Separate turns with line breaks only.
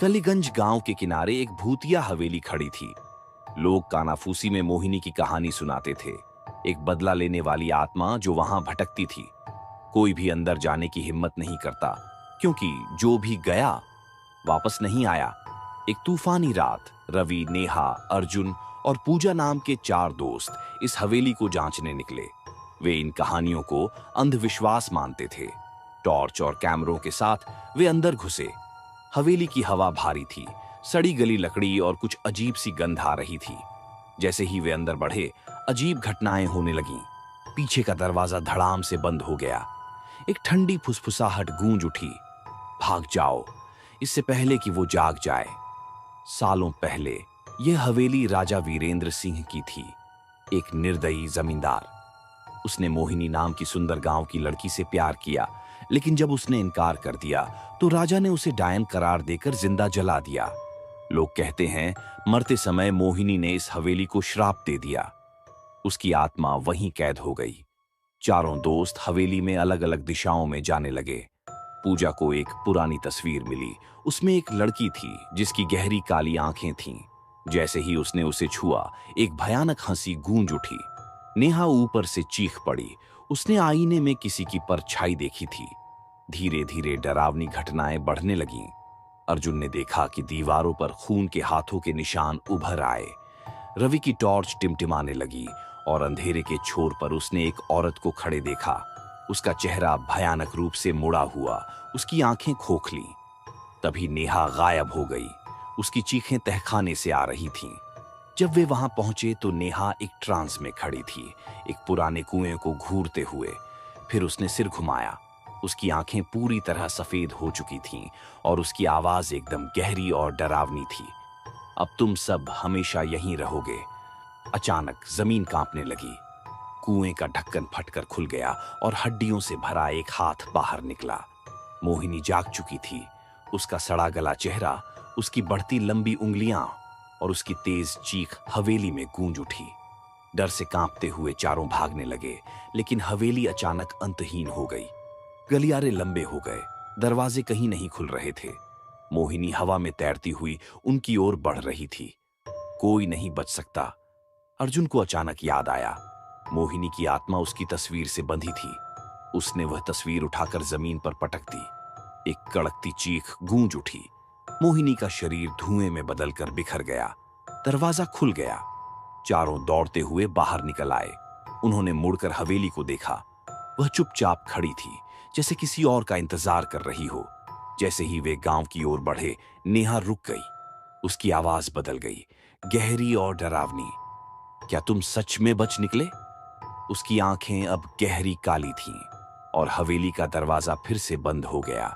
कलीगंज गांव के किनारे एक भूतिया हवेली खड़ी थी। लोग कानाफूसी में मोहिनी की कहानी सुनाते थे, एक बदला लेने वाली आत्मा जो वहां भटकती थी। कोई भी अंदर जाने की हिम्मत नहीं करता, क्योंकि जो भी गया वापस नहीं आया। एक तूफानी रात रवि, नेहा, अर्जुन और पूजा नाम के 4 दोस्त इस हवेली को जांचने निकले। वे इन कहानियों को अंधविश्वास मानते थे। टॉर्च और कैमरों के साथ वे अंदर घुसे। हवेली की हवा भारी थी, सड़ी गली लकड़ी और कुछ अजीब सी गंध आ रही थी। जैसे ही वे अंदर बढ़े, अजीब घटनाएं होने लगीं। पीछे का दरवाजा धड़ाम से बंद हो गया। एक ठंडी फुसफुसाहट गूंज उठी, भाग जाओ, इससे पहले कि वो जाग जाए। सालों पहले यह हवेली राजा वीरेंद्र सिंह की थी, एक निर्दयी जमींदार। उसने मोहिनी नाम की सुंदर गांव की लड़की से प्यार किया, लेकिन जब उसने इनकार कर दिया तो राजा ने उसे डायन करार देकर जिंदा जला दिया। लोग कहते हैं मरते समय मोहिनी ने इस हवेली को श्राप दे दिया। उसकी आत्मा वहीं कैद हो गई। चारों दोस्त हवेली में अलग अलग दिशाओं में जाने लगे। पूजा को एक पुरानी तस्वीर मिली। उसमें एक लड़की थी जिसकी गहरी काली आंखें थीं। जैसे ही उसने उसे छुआ, एक भयानक हंसी गूंज उठी। नेहा ऊपर से चीख पड़ी। उसने आईने में किसी की परछाई देखी थी। धीरे धीरे डरावनी घटनाएं बढ़ने लगीं। अर्जुन ने देखा कि दीवारों पर खून के हाथों के निशान उभर आए। रवि की टॉर्च टिमटिमाने लगी और अंधेरे के छोर पर उसने एक औरत को खड़े देखा। उसका चेहरा भयानक रूप से मुड़ा हुआ, उसकी आंखें खोखली। तभी नेहा गायब हो गई। उसकी चीखें तहखाने से आ रही थीं। जब वे वहां पहुंचे तो नेहा एक ट्रांस में खड़ी थी, एक पुराने कुएं को घूरते हुए। फिर उसने सिर घुमाया। उसकी आंखें पूरी तरह सफेद हो चुकी थीं और उसकी आवाज एकदम गहरी और डरावनी थी। अब तुम सब हमेशा यहीं रहोगे। अचानक जमीन कांपने लगी। कुएं का ढक्कन फटकर खुल गया और हड्डियों से भरा एक हाथ बाहर निकला। मोहिनी जाग चुकी थी। उसका सड़ा गला चेहरा, उसकी बढ़ती लंबी उंगलियां और उसकी तेज चीख हवेली में गूंज उठी। डर से कांपते हुए चारों भागने लगे, लेकिन हवेली अचानक अंतहीन हो गई। गलियारे लंबे हो गए, दरवाजे कहीं नहीं खुल रहे थे। मोहिनी हवा में तैरती हुई उनकी ओर बढ़ रही थी। कोई नहीं बच सकता। अर्जुन को अचानक याद आया, मोहिनी की आत्मा उसकी तस्वीर से बंधी थी। उसने वह तस्वीर उठाकर जमीन पर पटक दी। एक कड़कती चीख गूंज उठी। मोहिनी का शरीर धुएं में बदलकर बिखर गया। दरवाजा खुल गया। चारों दौड़ते हुए बाहर निकल आए। उन्होंने मुड़कर हवेली को देखा। वह चुपचाप खड़ी थी, जैसे किसी और का इंतजार कर रही हो। जैसे ही वे गांव की ओर बढ़े, नेहा रुक गई। उसकी आवाज बदल गई, गहरी और डरावनी। क्या तुम सच में बच निकले? उसकी आंखें अब गहरी काली थीं और हवेली का दरवाजा फिर से बंद हो गया।